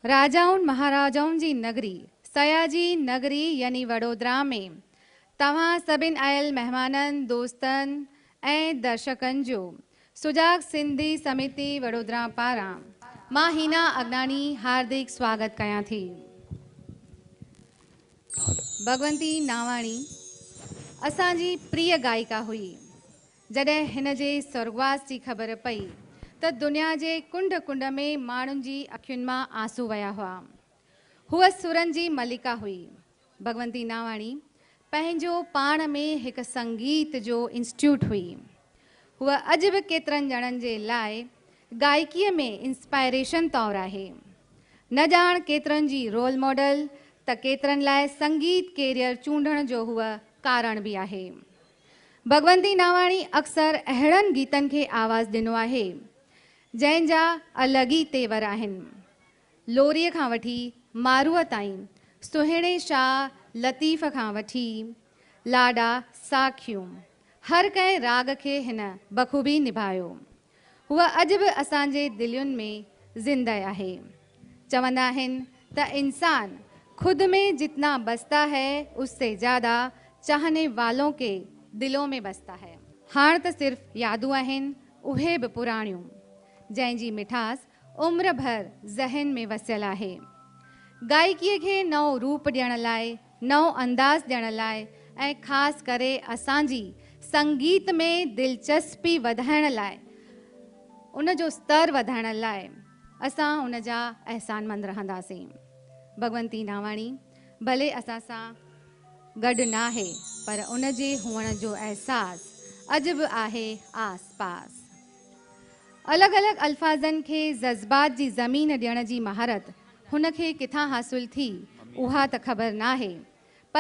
राजाउन महाराजाउन जी नगरी सयाजी नगरी यानी वडोदरा में तव्हां सभिनि आयल मेहमाननि दोस्तनि ऐं दर्शकनि जो सुजाग सिंधी समिति वडोदरा पारां मां हीना अगनानी हार्दिक स्वागत कयां थी। भगवंती नावाणी असांजी प्रिय गायिका हुई। जॾहिं हिन जे स्वर्गवास जी ख़बर पई त दुनिया जे कुंड कुंड में माण्हुनि जी अखियुनि मां आंसू वया हुआ। हूअ सुरनि जी मलिका हुई। भगवंती नावाणी पंहिंजो पाण में हिकु संगीत जो इंस्टीट्यूट हुई। हूअ अॼु बि केतिरनि ॼणनि जे लाइ गायकीअ में इंस्पायरेशन तौरु आहे। न ॼाण केतिरनि जी रोल मॉडल त केतिरनि लाइ संगीत कैरियर चूंडण जो हूअ कारण बि आहे। भगवंती नावाणी अक्सर अहिड़नि गीतनि खे आवाज़ ॾिनो आहे जंहिंजा अलॻि ई तेवर आहिनि। लोरीअ खां वठी मारूअ ताईं, सुहिणे शाह लतीफ़ खां वठी लाॾा साखियूं, हर कंहिं राग खे हिन बख़ूबी निभायो। हूअ अॼु बि असांजे दिलियुनि में ज़िंदा आहे। चवंदा आहिनि त इंसान खुद में जितना बसता है उससे ज़्यादा चाहने वालों के दिलों में बसता है। हाण त सिर्फ़ यादूं आहिनि, उहे बि पुराणियूं, जंहिंजी मिठास उम्र भर ज़हन में वसियल आहे। गायकीअ खे नओं रूप ॾियण लाइ, नओं अंदाज़ ॾियण लाइ ऐं ख़ासि करे असांजी संगीत में दिलचस्पी वधाइण लाइ, उन जो स्तर वधाइण लाइ असां उन जा अहसानमंद रहंदासीं। भगवंती नावाणी भले असां सां गॾु न आहे, पर उन जे हुअण जो अहसास अॼु बि आहे आस पास। अलॻि अलॻि अल्फाज़नि खे जज़्बात जी ज़मीन ॾियण जी महारत हुन खे किथां हासिल थी उहा त ख़बर न आहे,